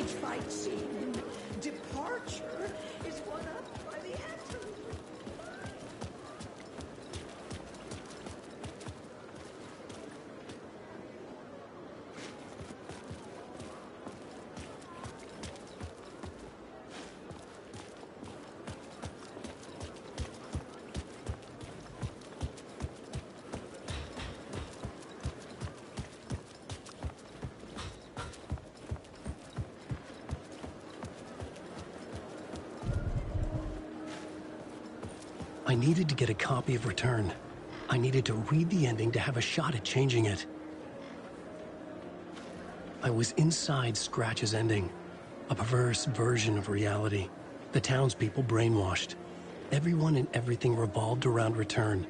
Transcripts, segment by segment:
stage fight scene. Departure is one up by the anthem. I needed to get a copy of Return. I needed to read the ending to have a shot at changing it. I was inside Scratch's ending, a perverse version of reality. The townspeople brainwashed. Everyone and everything revolved around Return,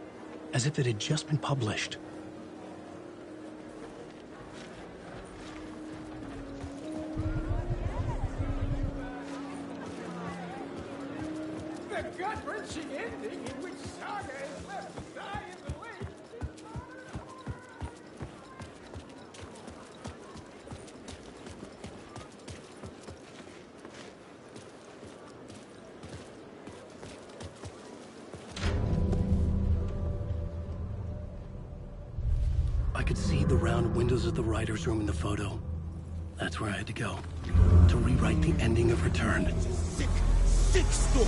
as if it had just been published. The gut-wrenching ending in which Saga is left to die in the lake. I could see the round windows of the writer's room in the photo. That's where I had to go, to rewrite the ending of Return. Sick story.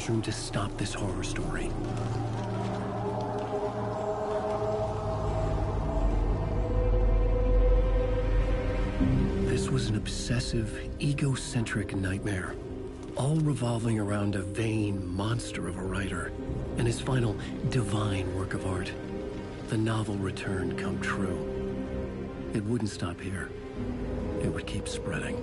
Room to stop this horror story. This was an obsessive, egocentric nightmare, all revolving around a vain monster of a writer and his final divine work of art, the novel Return come true. It wouldn't stop here. It would keep spreading.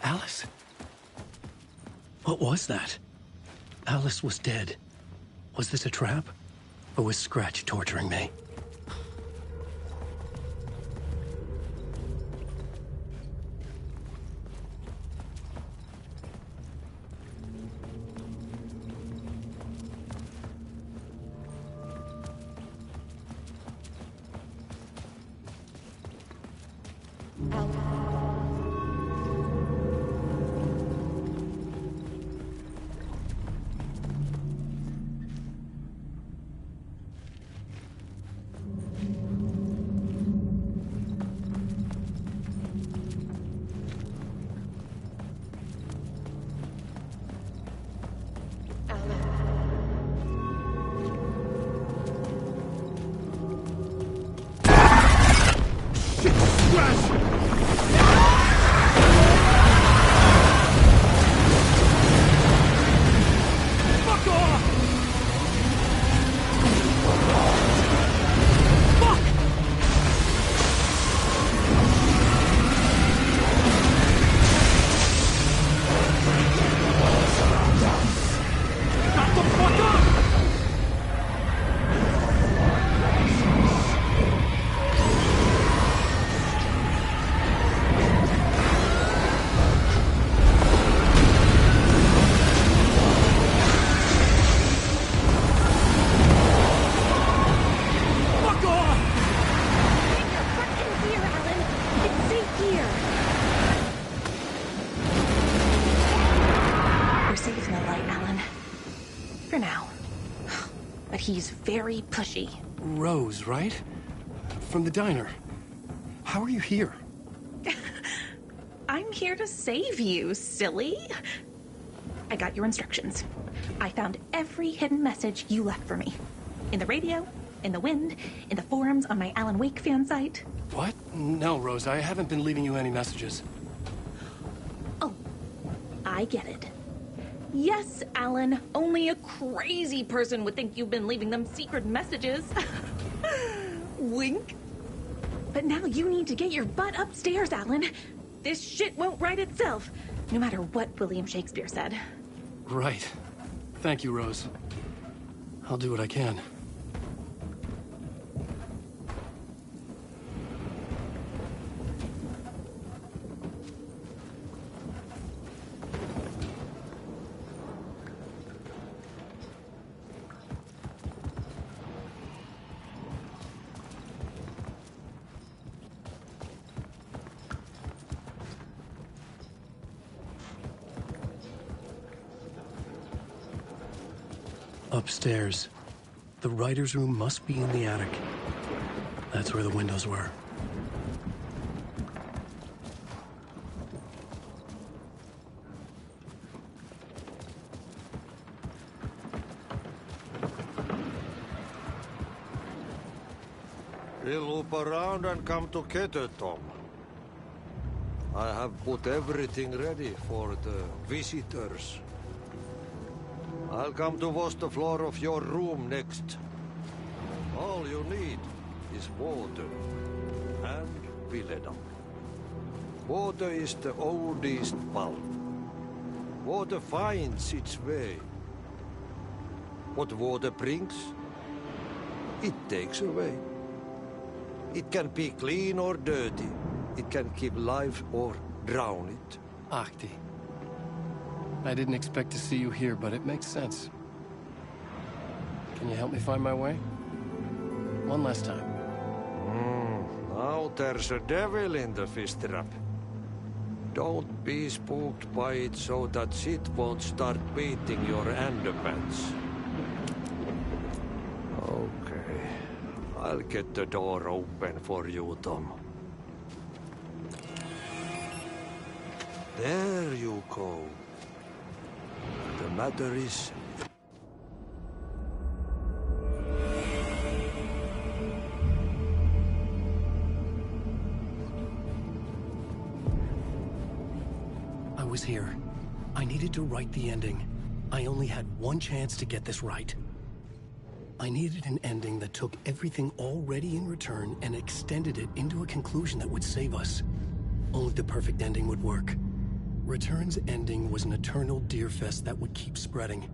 Alice? What was that? Alice was dead. Was this a trap? Or was Scratch torturing me? He's very pushy. Rose, right? From the diner. How are you here? I'm here to save you, silly. I got your instructions. I found every hidden message you left for me. In the radio, in the wind, in the forums on my Alan Wake fan site. What? No, Rose, I haven't been leaving you any messages. Oh, I get it. Yes, Alan, only a crazy person would think you've been leaving them secret messages. Wink. But now you need to get your butt upstairs, Alan. This shit won't right itself, no matter what William Shakespeare said. Right. Thank you, Rose. I'll do what I can. Upstairs. The writer's room must be in the attic. That's where the windows were. We'll loop around and come together, Tom. I have put everything ready for the visitors. I'll come to wash the floor of your room next. All you need is water and Villedam. Water is the oldest bulb. Water finds its way. What water brings, it takes away. It can be clean or dirty. It can keep life or drown it. Ahti. I didn't expect to see you here, but it makes sense. Can you help me find my way? One last time. Now there's a devil in the fish trap. Don't be spooked by it so that shit won't start beating your underpants. Okay. I'll get the door open for you, Tom. There you go. The matter is... I was here. I needed to write the ending. I only had one chance to get this right. I needed an ending that took everything already in return and extended it into a conclusion that would save us. Only the perfect ending would work. Return's ending was an eternal deerfest that would keep spreading.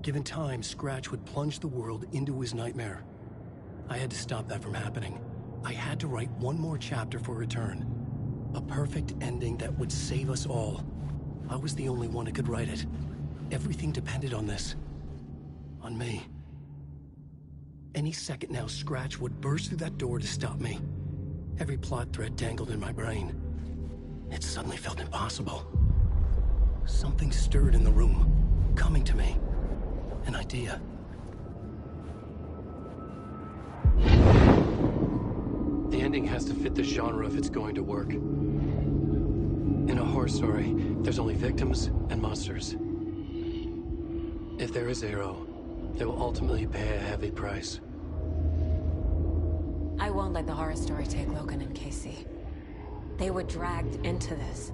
Given time, Scratch would plunge the world into his nightmare. I had to stop that from happening. I had to write one more chapter for Return. A perfect ending that would save us all. I was the only one who could write it. Everything depended on this. On me. Any second now, Scratch would burst through that door to stop me. Every plot thread tangled in my brain. It suddenly felt impossible. Something stirred in the room, coming to me. An idea. The ending has to fit the genre if it's going to work. In a horror story, there's only victims and monsters. If there is Arrow, they will ultimately pay a heavy price. I won't let the horror story take Logan and Casey. They were dragged into this.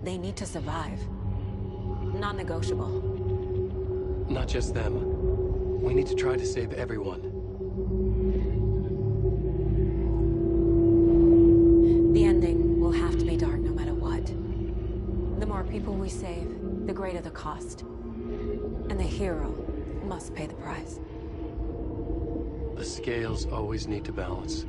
They need to survive. Non-negotiable. Not just them. We need to try to save everyone. The ending will have to be dark no matter what. The more people we save, the greater the cost. And the hero must pay the price. The scales always need to balance.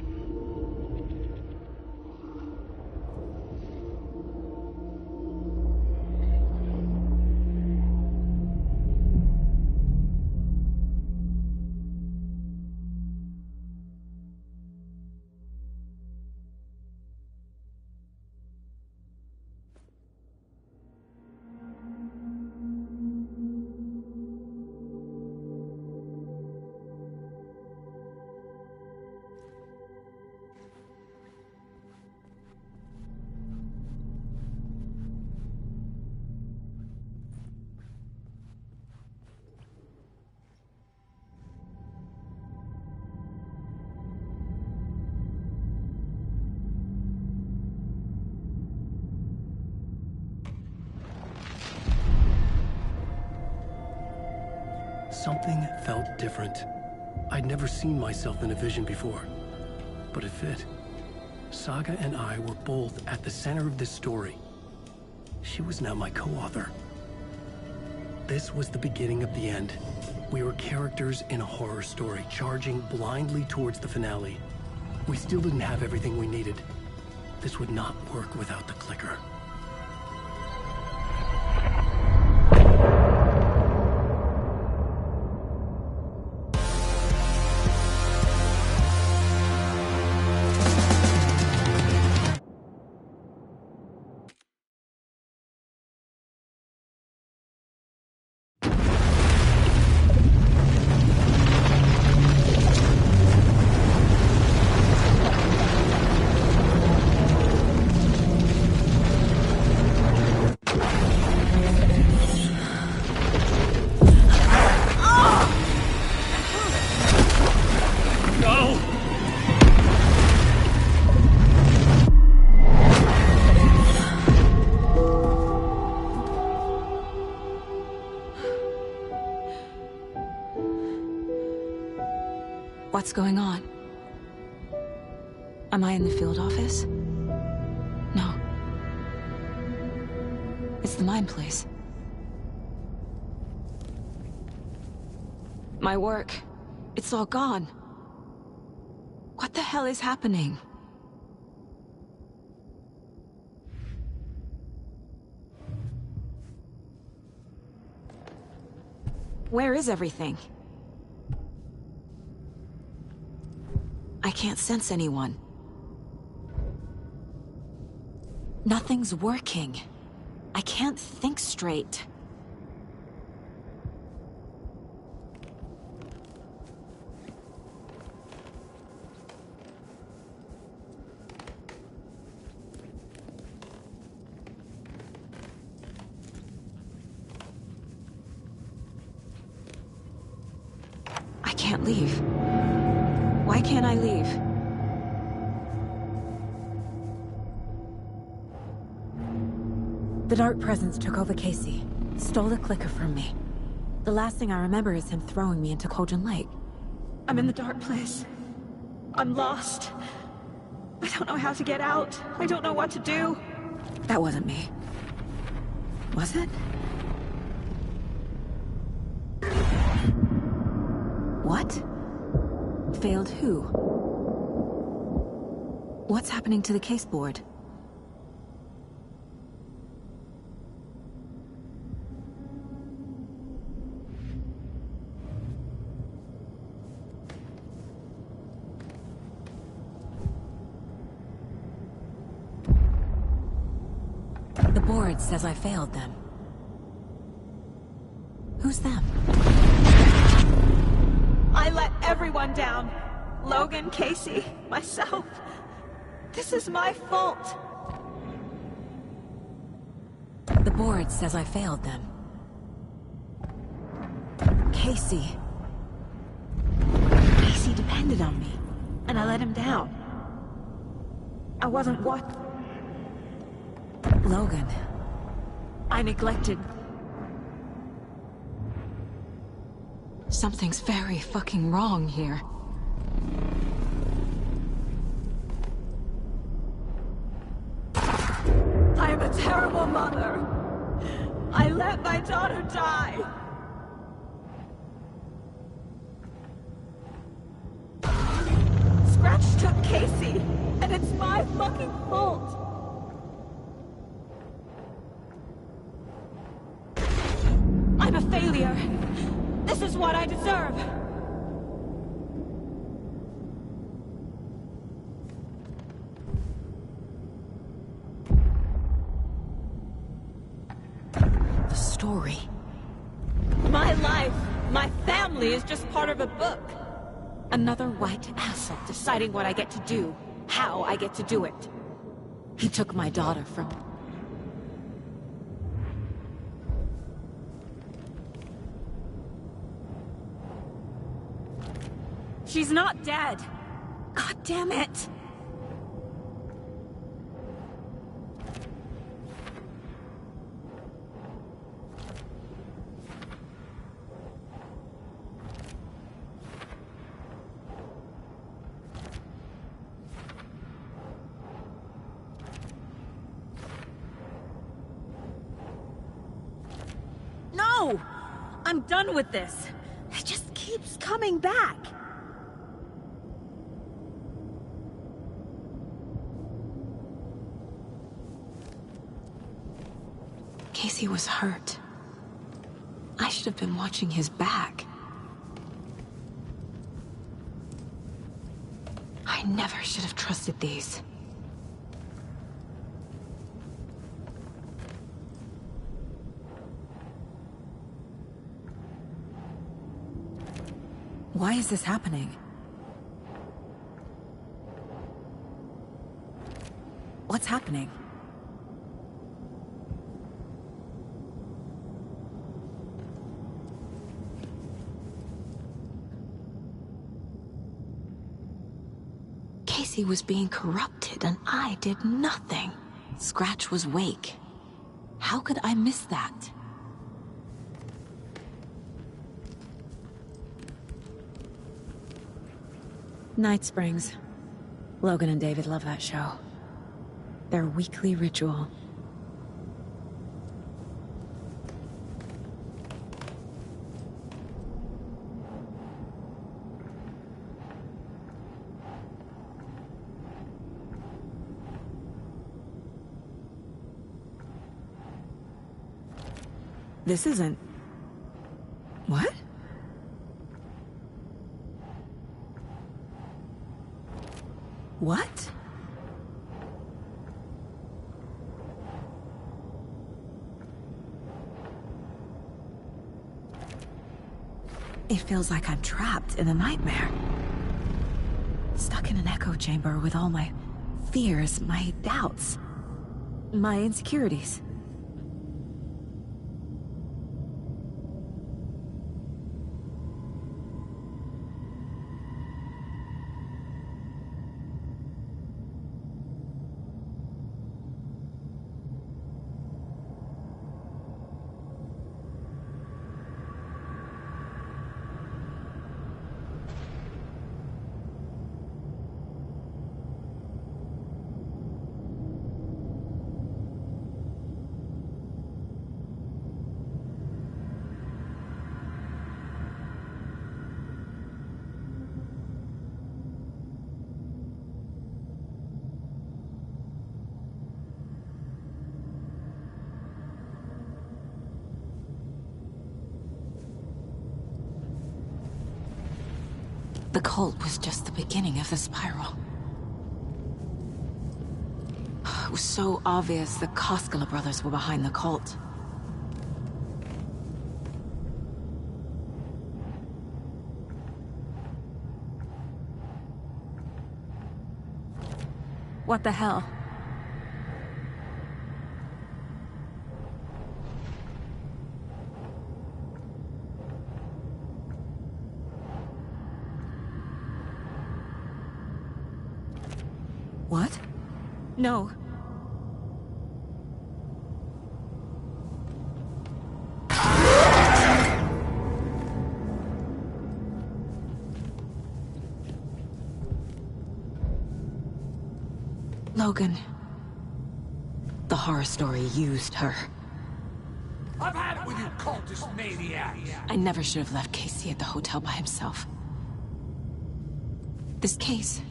Something felt different. I'd never seen myself in a vision before, but it fit. Saga and I were both at the center of this story. She was now my co-author. This was the beginning of the end. We were characters in a horror story, charging blindly towards the finale. We still didn't have everything we needed. This would not work without the clicker. What's going on? Am I in the field office? No. It's the mine place. My work, it's all gone. What the hell is happening? Where is everything? I can't sense anyone. Nothing's working. I can't think straight. I can't leave. Why can't I leave? The Dark Presence took over Casey, stole the clicker from me. The last thing I remember is him throwing me into Cauldron Lake. I'm in the dark place. I'm lost. I don't know how to get out. I don't know what to do. That wasn't me. Was it? What? Failed who? What's happening to the caseboard? The board says I failed them. Who's them? I let everyone down. Logan, Casey, myself. This is my fault. The board says I failed them. Casey. Casey depended on me, and I let him down. I wasn't what? Logan. I neglected. Something's very fucking wrong here. I am a terrible mother. I let my daughter die. Scratch took Casey, and it's my fucking fault. I'm a failure. This is what I deserve. The story. My life, my family is just part of a book. Another white asshole Deciding what I get to do, how I get to do it. He took my daughter from me. She's not dead. God damn it. No! I'm done with this. It just keeps coming back. Casey was hurt. I should have been watching his back. I never should have trusted these. Why is this happening? What's happening? Casey was being corrupted, and I did nothing. Scratch was Wake. How could I miss that? Night Springs. Logan and David love that show. Their weekly ritual. This isn't... What? What? It feels like I'm trapped in a nightmare. Stuck in an echo chamber with all my fears, my doubts, my insecurities. The cult was just the beginning of the spiral. It was so obvious the Koskela brothers were behind the cult. What the hell? What? No. Logan. The horror story used her. I've had it with you cultist maniacs! I never should have left Casey at the hotel by himself. This case...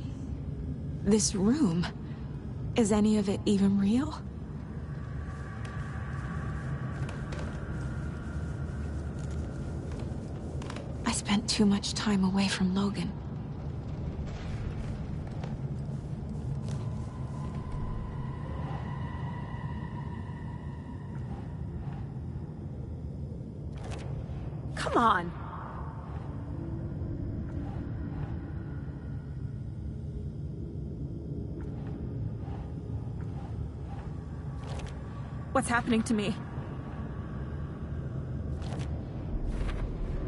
this room... is any of it even real? I spent too much time away from Logan. Come on! What's happening to me?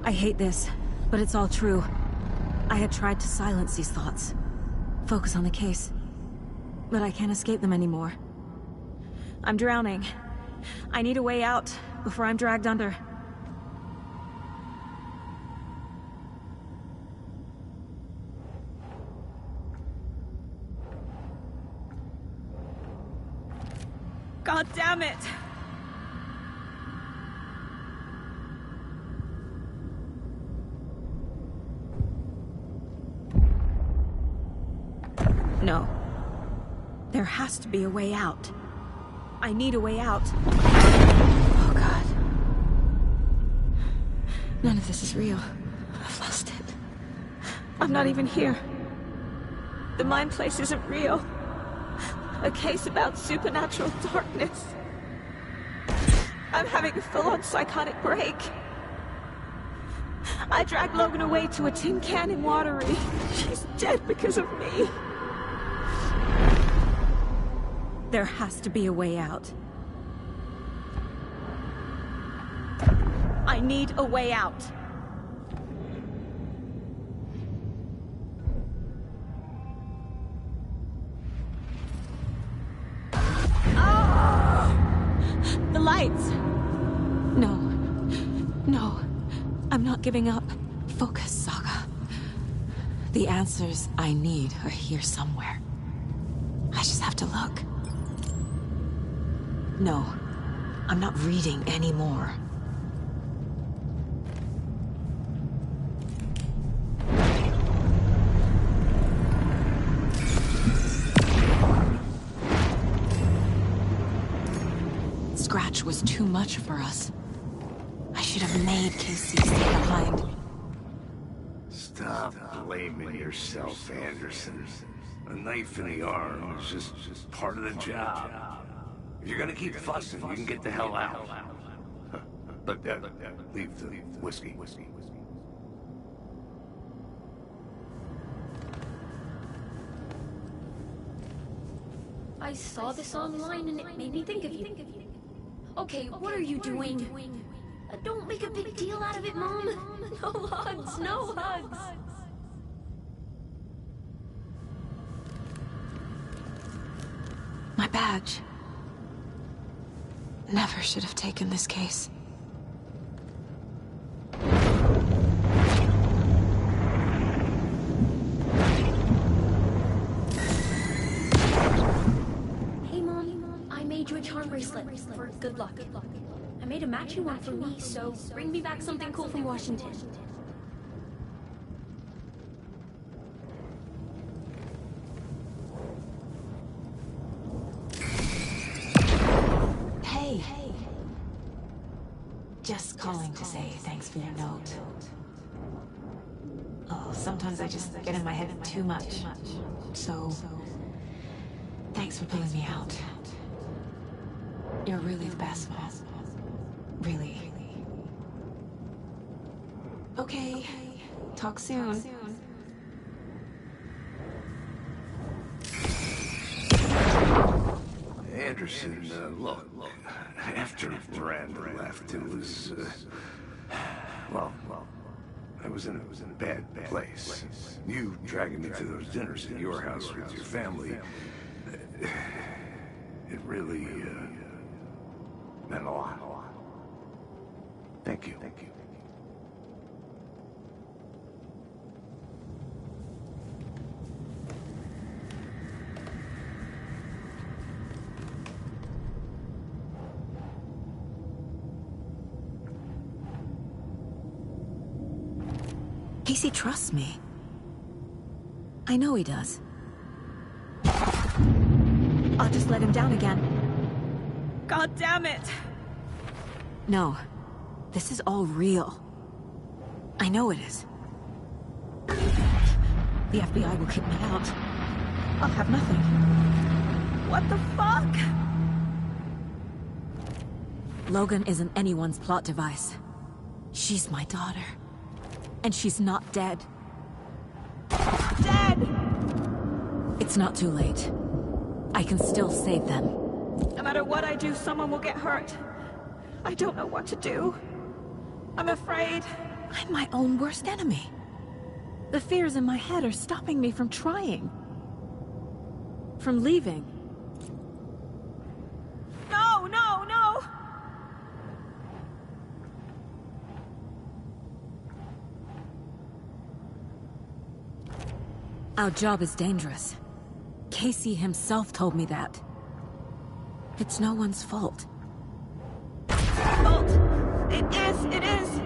I hate this, but it's all true. I had tried to silence these thoughts. Focus on the case. But I can't escape them anymore. I'm drowning. I need a way out before I'm dragged under. God damn it! No. There has to be a way out. I need a way out. Oh, God. None of this is real. I've lost it. I'm not even here. The mind place isn't real. A case about supernatural darkness. I'm having a full-on psychotic break. I dragged Logan away to a tin can in Watery. She's dead because of me. There has to be a way out. I need a way out. The lights! No. No. I'm not giving up. Focus, Saga. The answers I need are here somewhere. I just have to look. No. I'm not reading anymore. Scratch was too much for us. I should have made Casey stay behind. Stop blaming yourself, Anderson. A knife in the arm is just part of the job. If you're gonna keep fussing, you can get the hell out. But leave the whiskey. I saw this online and it made me think of you. Okay, what are you doing? Don't make a big deal out of it, Mom. No hugs, no hugs. My badge. Never should have taken this case. Hey, Mom, I made you a charm bracelet for good luck. I made a matching one for me, so bring me back something cool from Washington. Hey. Just calling to say thanks for your note. Oh, sometimes I just get in my head too much. So, thanks for pulling me out. You're really the best, Mom. Really. Okay. Talk soon. Anderson, look, after Miranda left, it was, well, I was in a bad place. You dragging me to those dinners at your house with your family, it really, meant a lot. Thank you. Casey trusts me. I know he does. I'll just let him down again. God damn it! No. This is all real. I know it is. The FBI will kick me out. I'll have nothing. What the fuck? Logan isn't anyone's plot device. She's my daughter. And she's not dead. Dead! It's not too late. I can still save them. No matter what I do, someone will get hurt. I don't know what to do. I'm afraid. I'm my own worst enemy. The fears in my head are stopping me from trying. From leaving. No, no, no! Our job is dangerous. Casey himself told me that. It's no one's fault. Fault! It is, it is!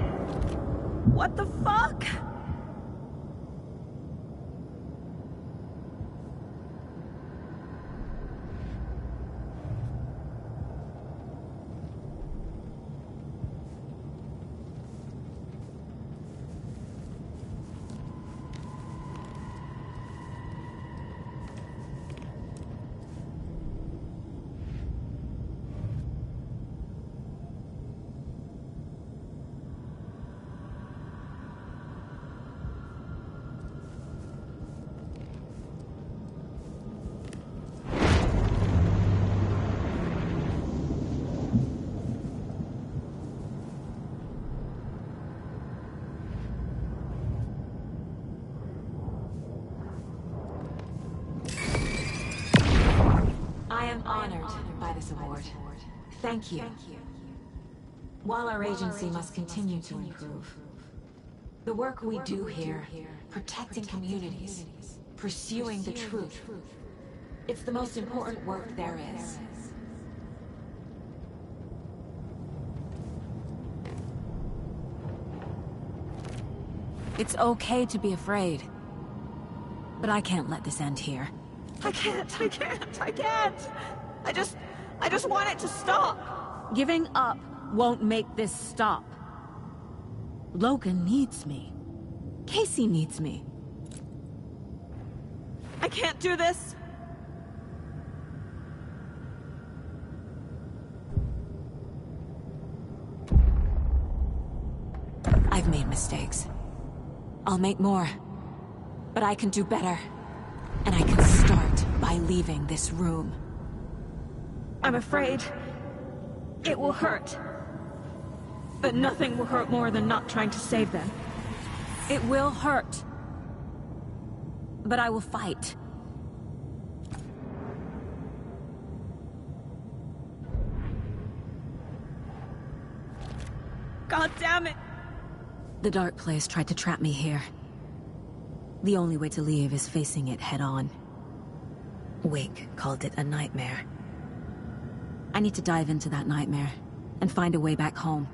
What the fuck? I am honored by this award. Thank you. While our agency must continue to improve, the work we do here, protecting communities, pursuing the truth, it's the most important work there is. It's okay to be afraid, but I can't let this end here. I can't. I just want it to stop. Giving up won't make this stop. Logan needs me. Casey needs me. I can't do this. I've made mistakes. I'll make more. But I can do better. And I can start by leaving this room. I'm afraid it will hurt. But nothing will hurt more than not trying to save them. It will hurt. But I will fight. God damn it! The dark place tried to trap me here. The only way to leave is facing it head-on. Wake called it a nightmare. I need to dive into that nightmare and find a way back home.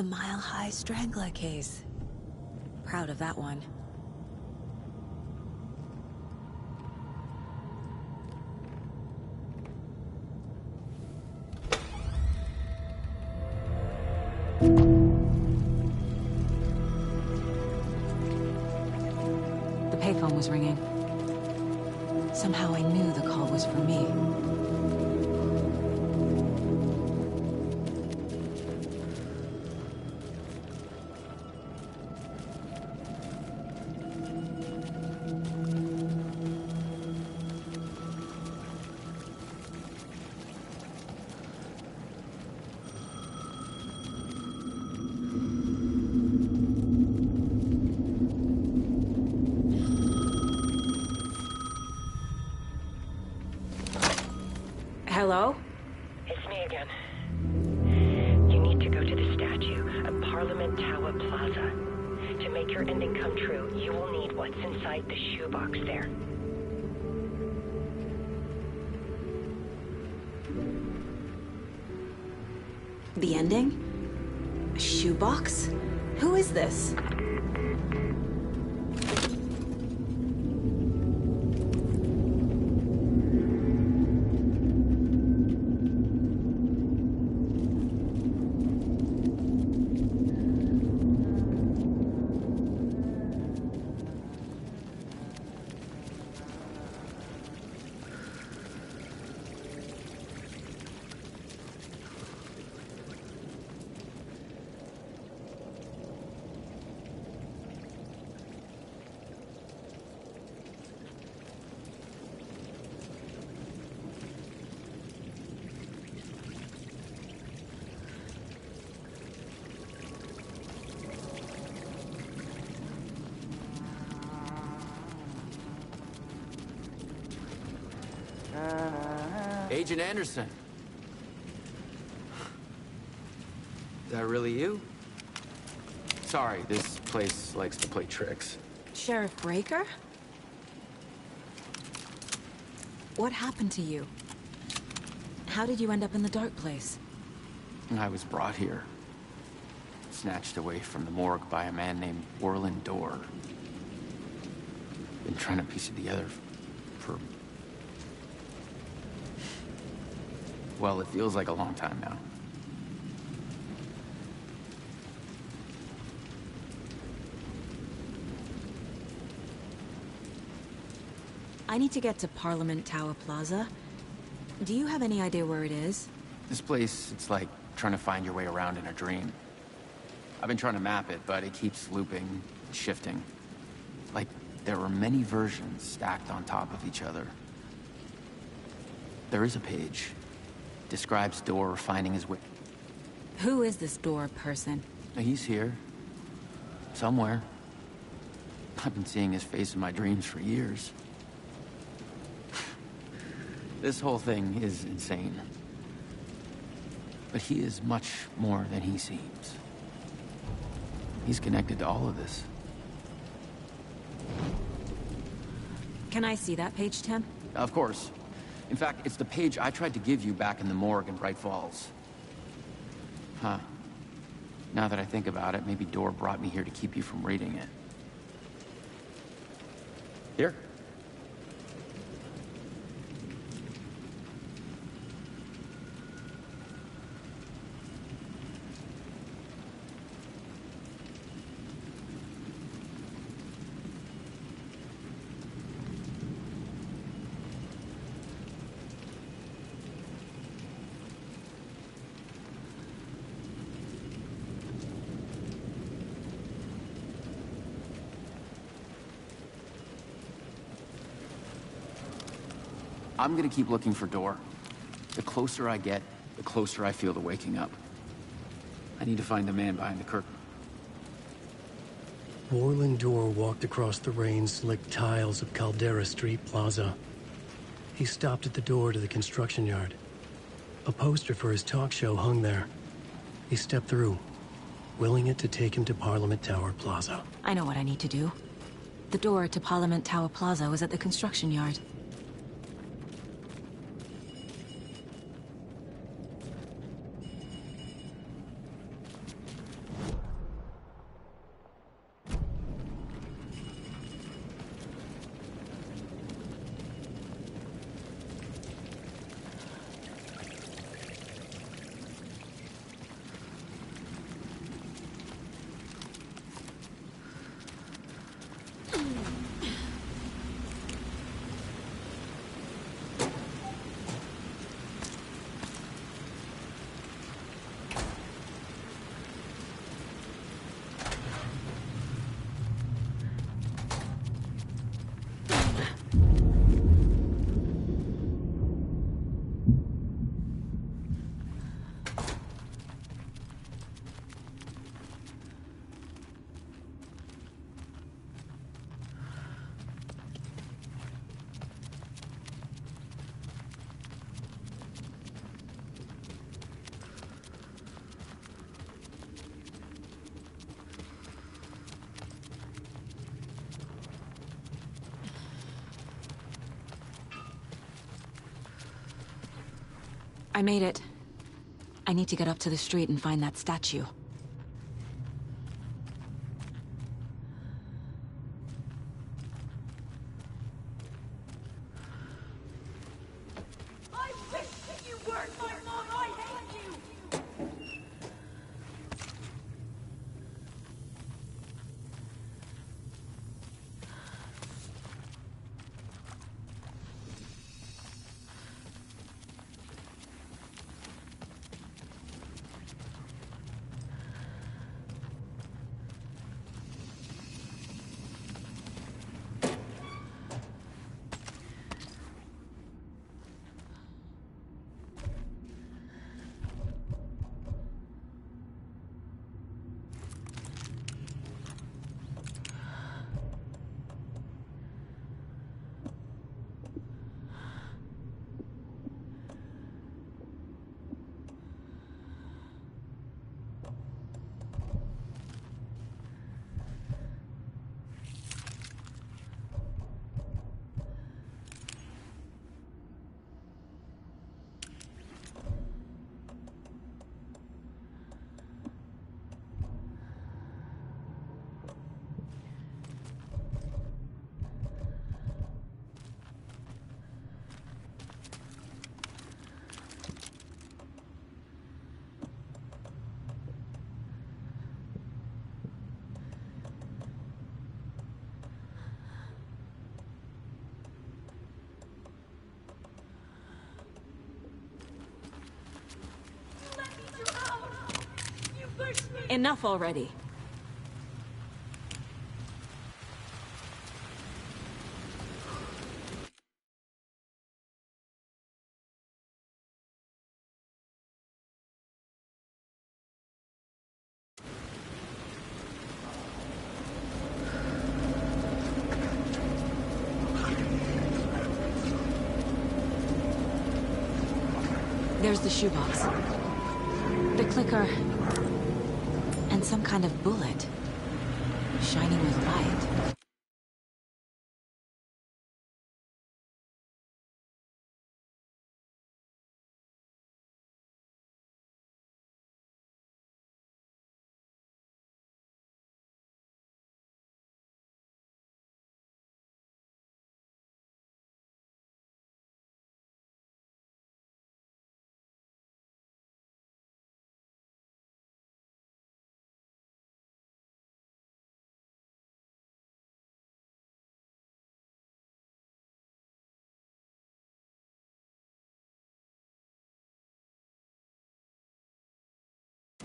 The Mile High Strangler case. Proud of that one. The payphone was ringing. Somehow I knew the call was for me. Hello? It's me again. You need to go to the statue of Parliament Tower Plaza. To make your ending come true, you will need what's inside the shoebox there. The ending? A shoebox? Who is this? Agent Anderson. Is that really you? Sorry, this place likes to play tricks. Sheriff Breaker? What happened to you? How did you end up in the dark place? I was brought here. Snatched away from the morgue by a man named Allan. Been trying to piece it together for... well, it feels like a long time now. I need to get to Parliament Tower Plaza. Do you have any idea where it is? This place, it's like trying to find your way around in a dream. I've been trying to map it, but it keeps looping, shifting. Like there are many versions stacked on top of each other. There is a page. Describes Door finding his way. Who is this Door person? He's here. Somewhere. I've been seeing his face in my dreams for years. This whole thing is insane. But he is much more than he seems. He's connected to all of this. Can I see that page, Tim? Of course. In fact, it's the page I tried to give you back in the morgue in Bright Falls. Huh. Now that I think about it, maybe Door brought me here to keep you from reading it. Here. I'm gonna keep looking for Door. The closer I get, the closer I feel to waking up. I need to find the man behind the curtain. Allan walked across the rain-slicked tiles of Caldera Street Plaza. He stopped at the door to the construction yard. A poster for his talk show hung there. He stepped through, willing it to take him to Parliament Tower Plaza. I know what I need to do. The door to Parliament Tower Plaza was at the construction yard. I made it. I need to get up to the street and find that statue. I wish you weren't my mom! I hate you! Enough already. There's the shoebox. The clicker. And some kind of bullet. Shining with light.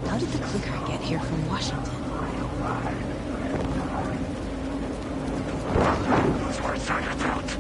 How did the clicker get here from Washington? Those words on your throat.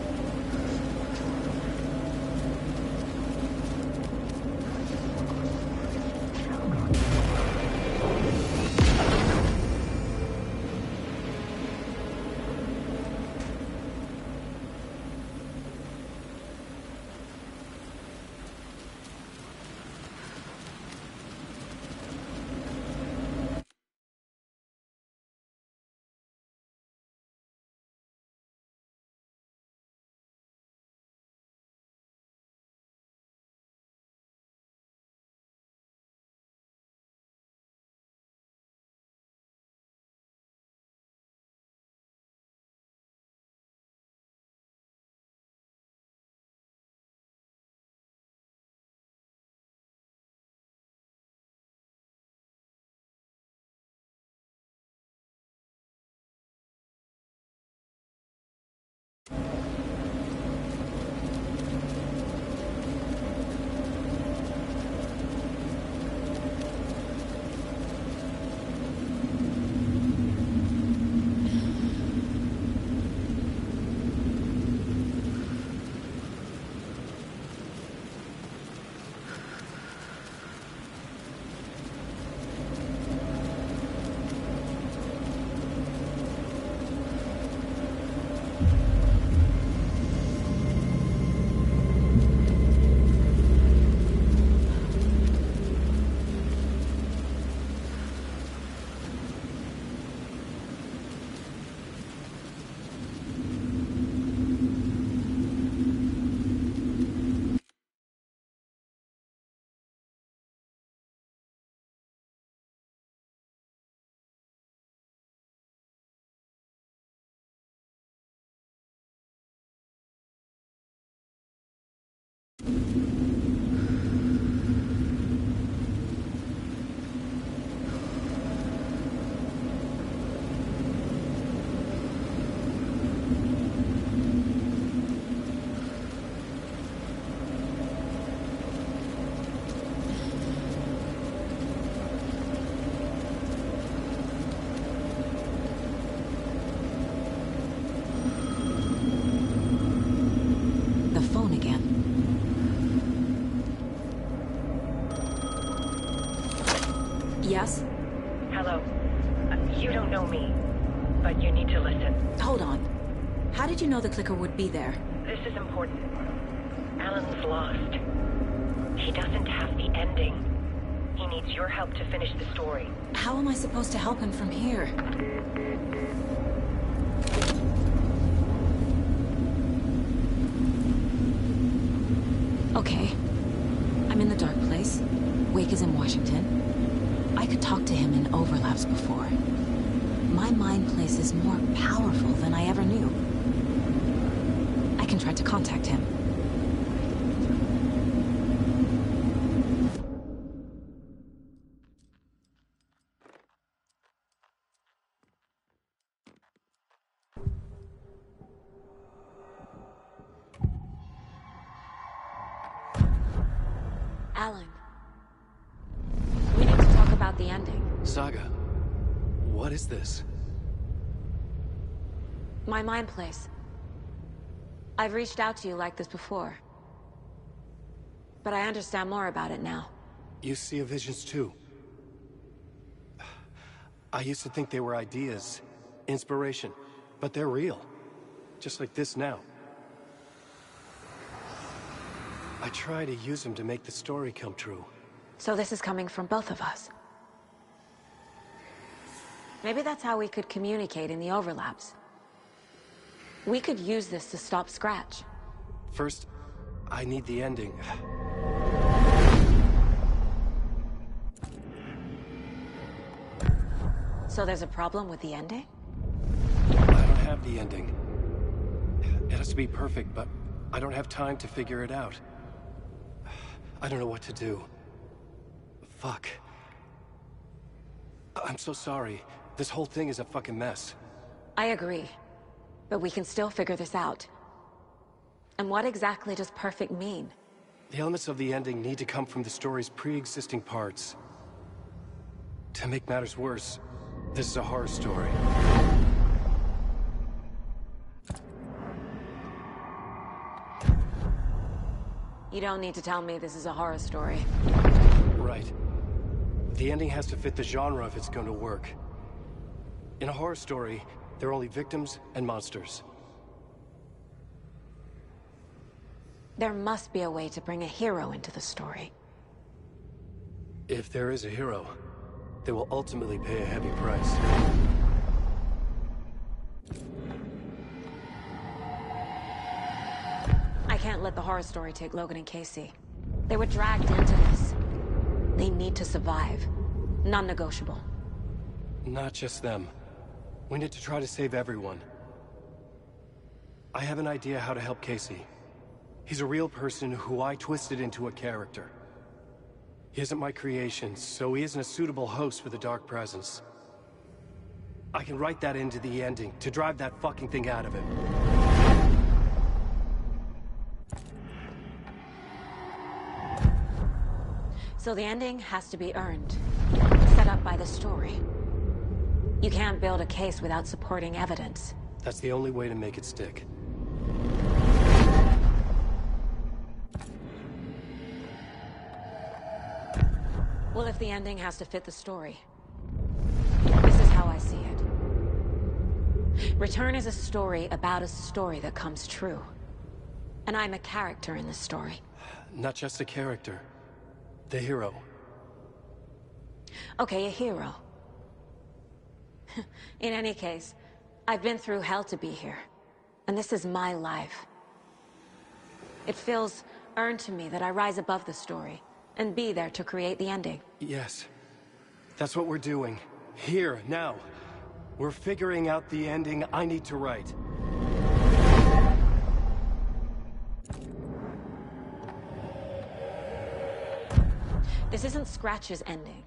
Yes? Hello. You don't know me, but you need to listen. Hold on. How did you know the clicker would be there? This is important. Allan's lost. He doesn't have the ending. He needs your help to finish the story. How am I supposed to help him from here? Okay. I'm in the dark place. Wake is in Washington. I could talk to him in overlaps before. My mind place is more powerful than I ever knew. I can try to contact him. Allan. We need to talk about the ending. Saga, what is this? My mind place. I've reached out to you like this before. But I understand more about it now. You see visions too. I used to think they were ideas, inspiration, but they're real. Just like this now. I try to use them to make the story come true. So this is coming from both of us. Maybe that's how we could communicate in the overlaps. We could use this to stop Scratch. First, I need the ending. So there's a problem with the ending? I don't have the ending. It has to be perfect, but I don't have time to figure it out. I don't know what to do. Fuck. I'm so sorry. This whole thing is a fucking mess. I agree. But we can still figure this out. And what exactly does perfect mean? The elements of the ending need to come from the story's pre-existing parts. To make matters worse, this is a horror story. You don't need to tell me this is a horror story. Right. The ending has to fit the genre if it's going to work. In a horror story, there are only victims and monsters. There must be a way to bring a hero into the story. If there is a hero, they will ultimately pay a heavy price. I can't let the horror story take Logan and Casey. They were dragged into this. They need to survive. Non-negotiable. Not just them. We need to try to save everyone. I have an idea how to help Casey. He's a real person who I twisted into a character. He isn't my creation, so he isn't a suitable host for the Dark Presence. I can write that into the ending to drive that fucking thing out of him. So the ending has to be earned. Set up by the story. You can't build a case without supporting evidence. That's the only way to make it stick. Well, if the ending has to fit the story, this is how I see it. Return is a story about a story that comes true. And I'm a character in this story. Not just a character. The hero. Okay, a hero. In any case, I've been through hell to be here. And this is my life. It feels earned to me that I rise above the story and be there to create the ending. Yes. That's what we're doing. Here, now. We're figuring out the ending I need to write. This isn't Scratch's ending.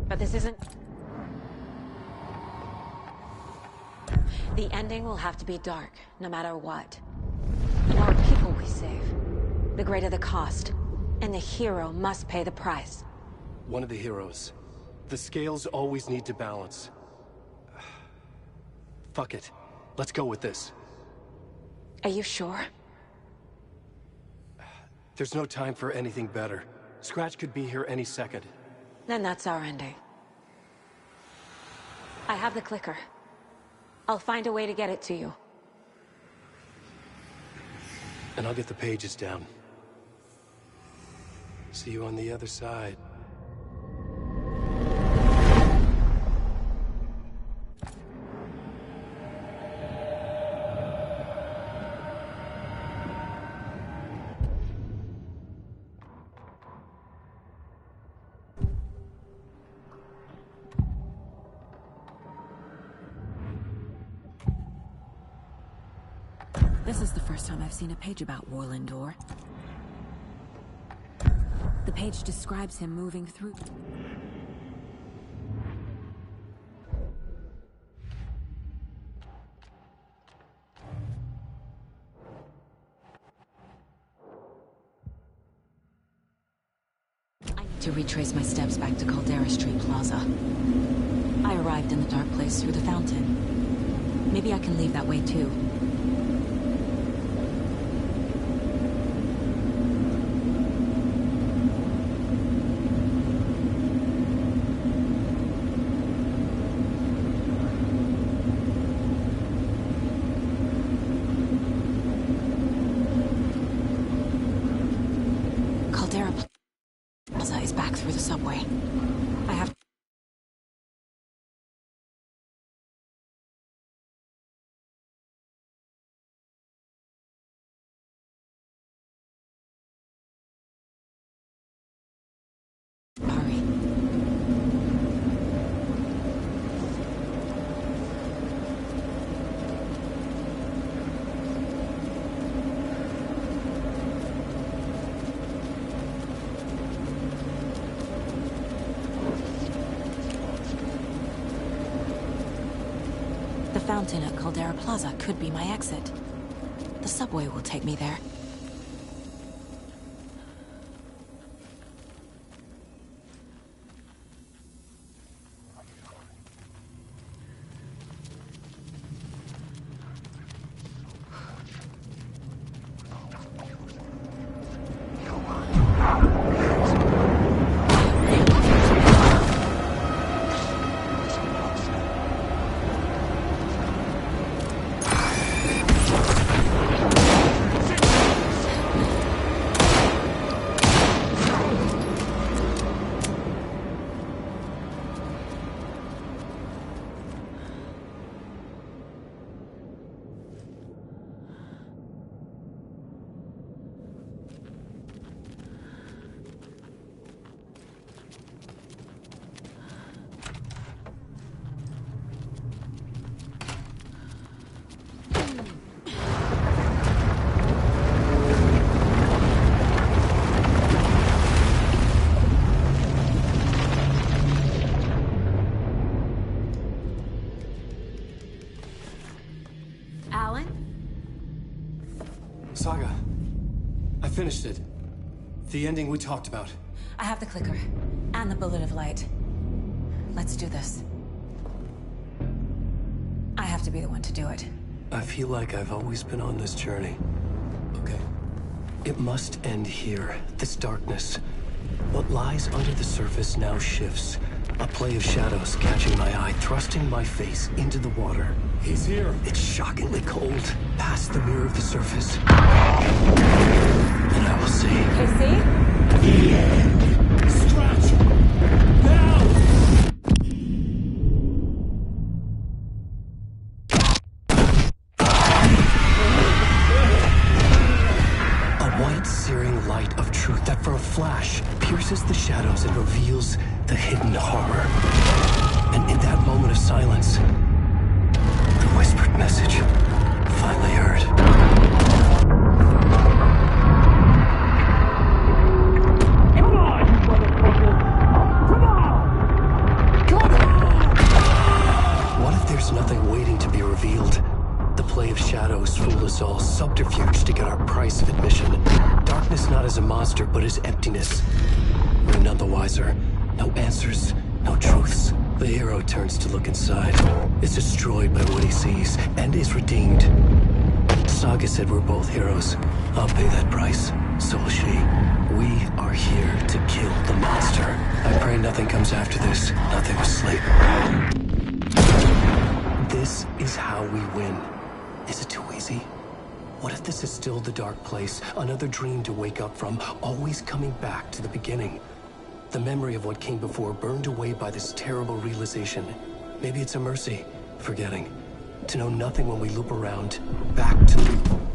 But this isn't... The ending will have to be dark, no matter what. The more people we save, the greater the cost. And the hero must pay the price. One of the heroes. The scales always need to balance. Fuck it. Let's go with this. Are you sure? There's no time for anything better. Scratch could be here any second. Then that's our ending. I have the clicker. I'll find a way to get it to you. And I'll get the pages down. See you on the other side. This is the first time I've seen a page about Warlindor. The page describes him moving through... I need to retrace my steps back to Caldera Street Plaza. I arrived in the dark place through the fountain. Maybe I can leave that way too. Plaza is back through the subway. I have... Hurry. The fountain at Caldera Plaza could be my exit. The subway will take me there. Allan? Saga. I finished it. The ending we talked about. I have the clicker. And the bullet of light. Let's do this. I have to be the one to do it. I feel like I've always been on this journey. Okay. It must end here. This darkness. What lies under the surface now shifts. A play of shadows catching my eye, thrusting my face into the water. He's here. It's shockingly cold. Past the mirror of the surface. And I will see. KC? The end. Scratch. Now. A white, searing light of truth that for a flash pierces the shadows and reveals the hidden horror. And in that moment of silence, the whispered message finally heard. Come on, you motherfucker. massive admission. Darkness not as a monster, but as emptiness. We're none the wiser. No answers, no truths. The hero turns to look inside. Is destroyed by what he sees, and is redeemed. Saga said we're both heroes. I'll pay that price. So will she. We are here to kill the monster. I pray nothing comes after this. Nothing will sleep. This is how we win. Is it too easy? What if this is still the dark place? Another dream to wake up from, always coming back to the beginning. The memory of what came before burned away by this terrible realization. Maybe it's a mercy, forgetting. To know nothing when we loop around, back to...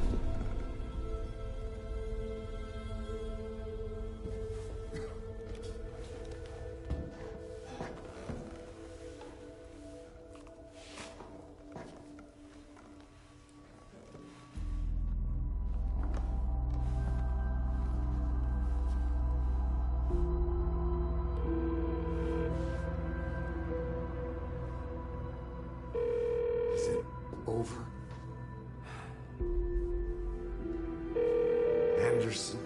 Is it over? Anderson?